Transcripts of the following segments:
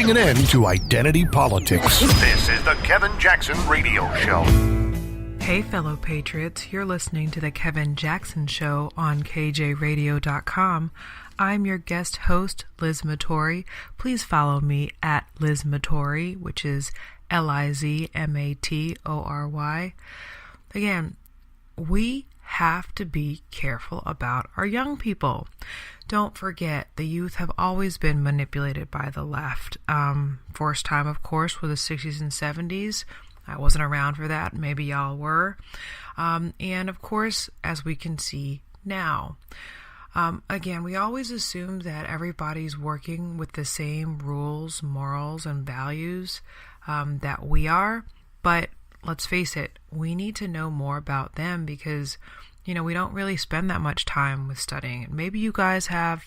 putting an end to identity politics. This is the Kevin Jackson Radio Show. Hey, fellow patriots, you're listening to the Kevin Jackson Show on KJRadio.com. I'm your guest host, Liz Matory. Please follow me at Liz Matory, which is LizMatory. Again, we have to be careful about our young people. Don't forget, the youth have always been manipulated by the left. First time, of course, were the 60s and 70s. I wasn't around for that. Maybe y'all were. And of course, as we can see now. Again, we always assume that everybody's working with the same rules, morals, and values that we are. But let's face it, we need to know more about them because, you know, we don't really spend that much time with studying. Maybe you guys have,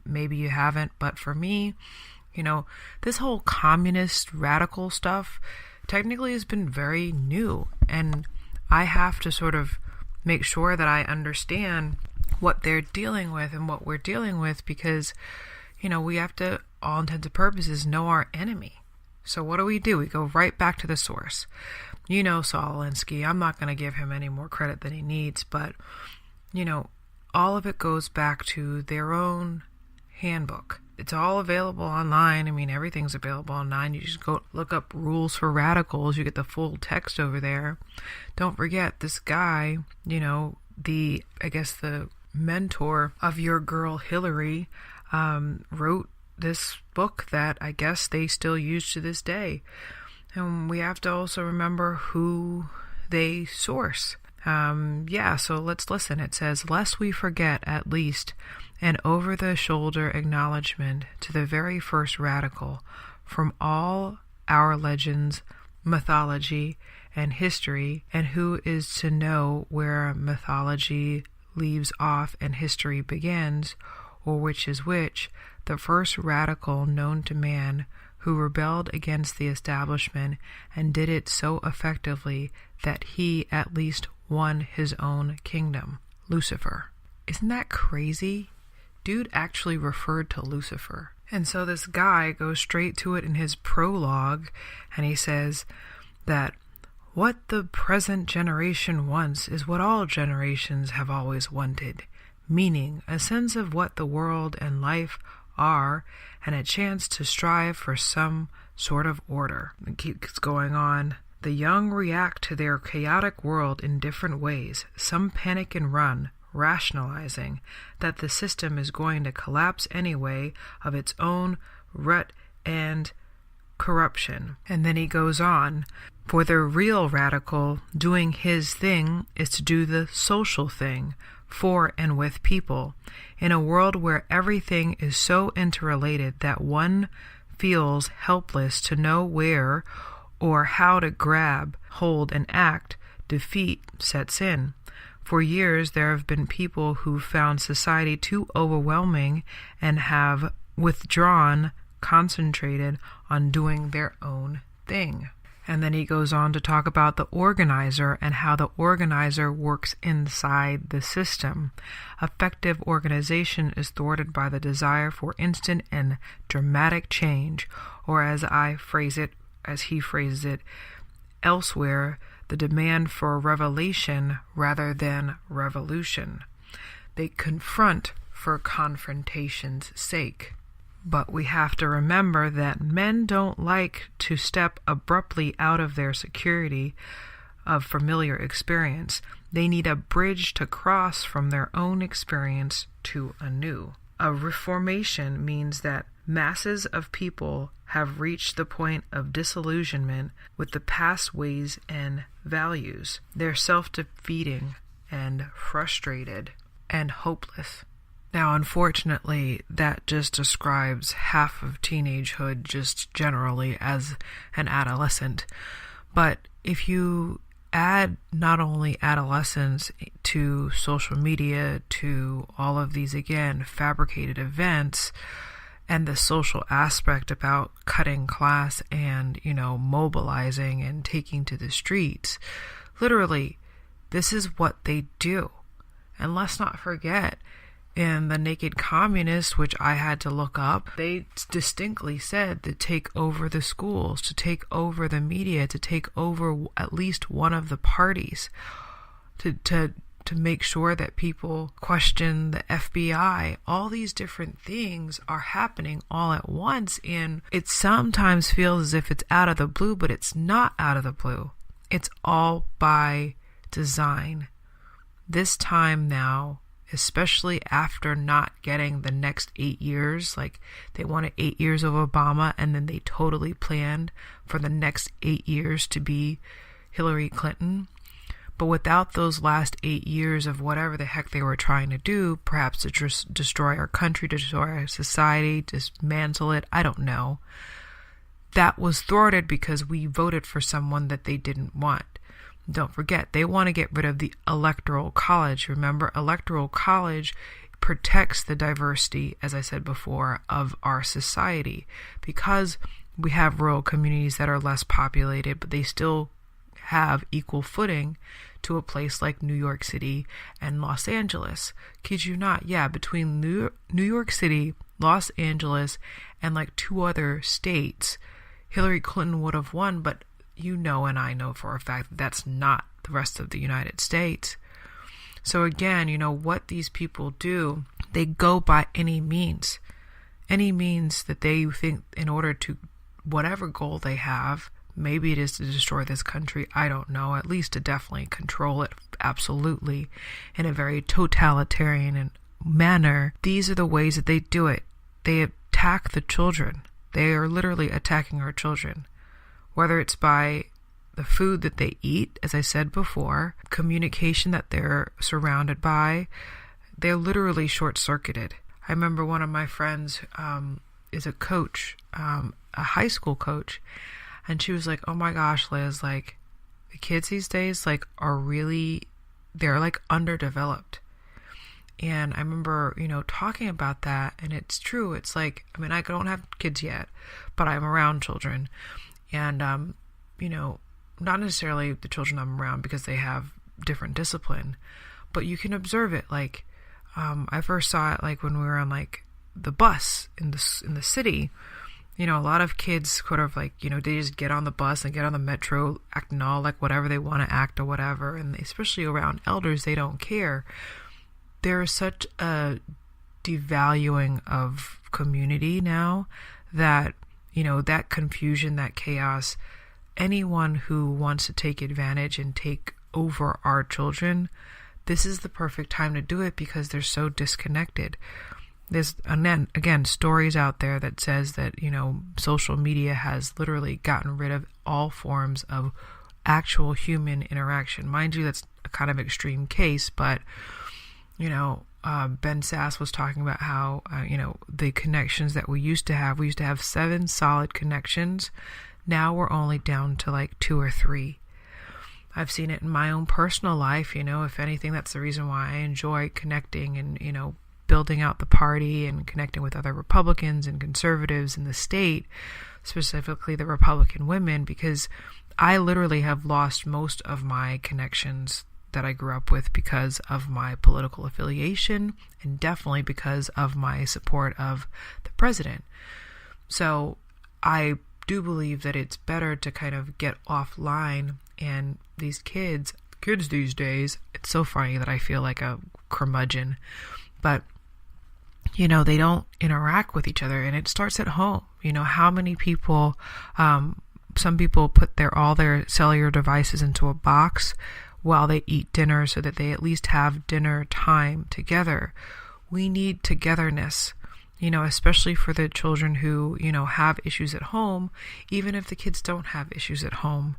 maybe you haven't. But for me, you know, this whole communist radical stuff technically has been very new. And I have to sort of make sure that I understand what they're dealing with and what we're dealing with because, you know, we have to, all intents and purposes, know our enemy. So what do? We go right back to the source. You know, Saul Alinsky, I'm not going to give him any more credit than he needs, but, you know, all of it goes back to their own handbook. It's all available online. I mean, everything's available online. You just go look up rules for radicals. You get the full text over there. Don't forget, this guy, you know, the mentor of your girl Hillary, wrote this book that I guess they still use to this day. And we have to also remember who they source. So let's listen. It says, lest we forget at least an over-the-shoulder acknowledgement to the very first radical from all our legends, mythology, and history, and who is to know where mythology leaves off and history begins, or which is which, the first radical known to man who rebelled against the establishment and did it so effectively that he at least won his own kingdom, Lucifer. Isn't that crazy? Dude actually referred to Lucifer. And so this guy goes straight to it in his prologue, and he says that what the present generation wants is what all generations have always wanted, meaning a sense of what the world and life are, and a chance to strive for some sort of order. It keeps going on. The young react to their chaotic world in different ways. Some panic and run, rationalizing that the system is going to collapse anyway of its own rut and corruption. And then he goes on. For the real radical, doing his thing is to do the social thing, for and with people, in a world where everything is so interrelated that one feels helpless to know where or how to grab, hold, and act. Defeat sets in. For years, there have been people who found society too overwhelming and have withdrawn, concentrated on doing their own thing. And then he goes on to talk about the organizer and how the organizer works inside the system. Effective organization is thwarted by the desire for instant and dramatic change, or as he phrases it elsewhere, the demand for revelation rather than revolution. They confront for confrontation's sake. But we have to remember that men don't like to step abruptly out of their security of familiar experience. They need a bridge to cross from their own experience to a new. A reformation means that masses of people have reached the point of disillusionment with the past ways and values. They're self-defeating and frustrated and hopeless. Now, unfortunately, that just describes half of teenagehood just generally as an adolescent. But if you add not only adolescence to social media, to all of these, again, fabricated events, and the social aspect about cutting class and, mobilizing and taking to the streets, literally, this is what they do. And let's not forget, And the Naked Communists, which I had to look up, they distinctly said to take over the schools, to take over the media, to take over at least one of the parties, to make sure that people question the FBI. All these different things are happening all at once, and it sometimes feels as if it's out of the blue, but it's not out of the blue. It's all by design. This time now, especially after not getting the next 8 years, like they wanted 8 years of Obama, and then they totally planned for the next 8 years to be Hillary Clinton. But without those last 8 years of whatever the heck they were trying to do, perhaps to just destroy our country, destroy our society, dismantle it, I don't know. That was thwarted because we voted for someone that they didn't want. Don't forget, they want to get rid of the Electoral College. Remember, Electoral College protects the diversity, as I said before, of our society. Because we have rural communities that are less populated, but they still have equal footing to a place like New York City and Los Angeles. Kid you not, yeah, between New York City, Los Angeles, and like 2 other states, Hillary Clinton would have won, but you know, and I know for a fact that that's not the rest of the United States. So again, you know, what these people do, they go by any means that they think in order to whatever goal they have. Maybe it is to destroy this country, I don't know, at least to definitely control it, absolutely, in a very totalitarian manner. These are the ways that they do it. They attack the children. They are literally attacking our children. Whether it's by the food that they eat, as I said before, communication that they're surrounded by, they're literally short-circuited. I remember one of my friends is a coach, a high school coach, and she was like, oh my gosh, Liz, like, the kids these days, like, they're like underdeveloped. And I remember, you know, talking about that, and it's true. It's like, I mean, I don't have kids yet, but I'm around children. And, you know, not necessarily the children I'm around because they have different discipline, but you can observe it. Like, I first saw it like when we were on like the bus in the city. You know, a lot of kids sort of like, you know, they just get on the bus and get on the metro acting all like whatever they want to act or whatever. And especially around elders, they don't care. There is such a devaluing of community now that, you know, that confusion, that chaos, anyone who wants to take advantage and take over our children, this is the perfect time to do it because they're so disconnected. There's, again, stories out there that says that, you know, social media has literally gotten rid of all forms of actual human interaction. Mind you, that's a kind of extreme case, but, you know, Ben Sass was talking about how, you know, the connections that we used to have 7 solid connections. Now we're only down to like 2 or 3. I've seen it in my own personal life, you know, if anything, that's the reason why I enjoy connecting and, you know, building out the party and connecting with other Republicans and conservatives in the state, specifically the Republican women, because I literally have lost most of my connections that I grew up with because of my political affiliation and definitely because of my support of the president. So I do believe that it's better to kind of get offline, and these kids these days, it's so funny that I feel like a curmudgeon, but you know, they don't interact with each other, and it starts at home. You know, how many people, some people put all their cellular devices into a box while they eat dinner so that they at least have dinner time together. We need togetherness, you know, especially for the children who, you know, have issues at home, even if the kids don't have issues at home.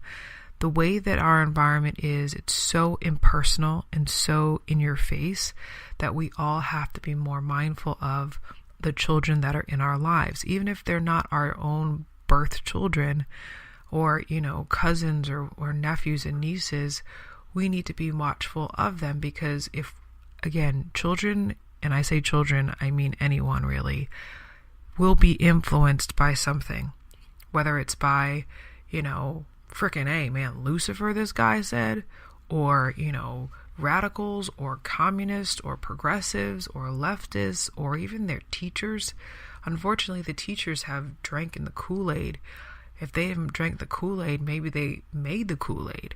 The way that our environment is, it's so impersonal and so in your face that we all have to be more mindful of the children that are in our lives, even if they're not our own birth children or, you know, cousins or nephews and nieces. We need to be watchful of them because if, again, children, and I say children, I mean anyone really, will be influenced by something, whether it's by, you know, frickin' A, man, Lucifer, this guy said, or, you know, radicals or communists or progressives or leftists or even their teachers. Unfortunately, the teachers have drank in the Kool-Aid. If they haven't drank the Kool-Aid, maybe they made the Kool-Aid.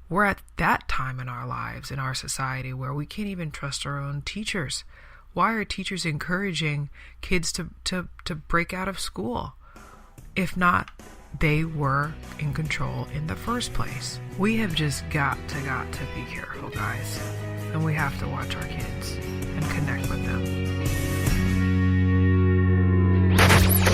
We're at that time in our lives, in our society, where we can't even trust our own teachers. Why are teachers encouraging kids to break out of school? If not, they were in control in the first place. We have just got to be careful, guys. And we have to watch our kids and connect with them.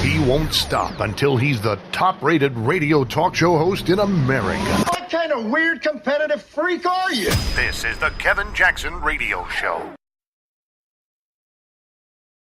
He won't stop until he's the top-rated radio talk show host in America. What kind of weird competitive freak are you? This is the Kevin Jackson Radio Show.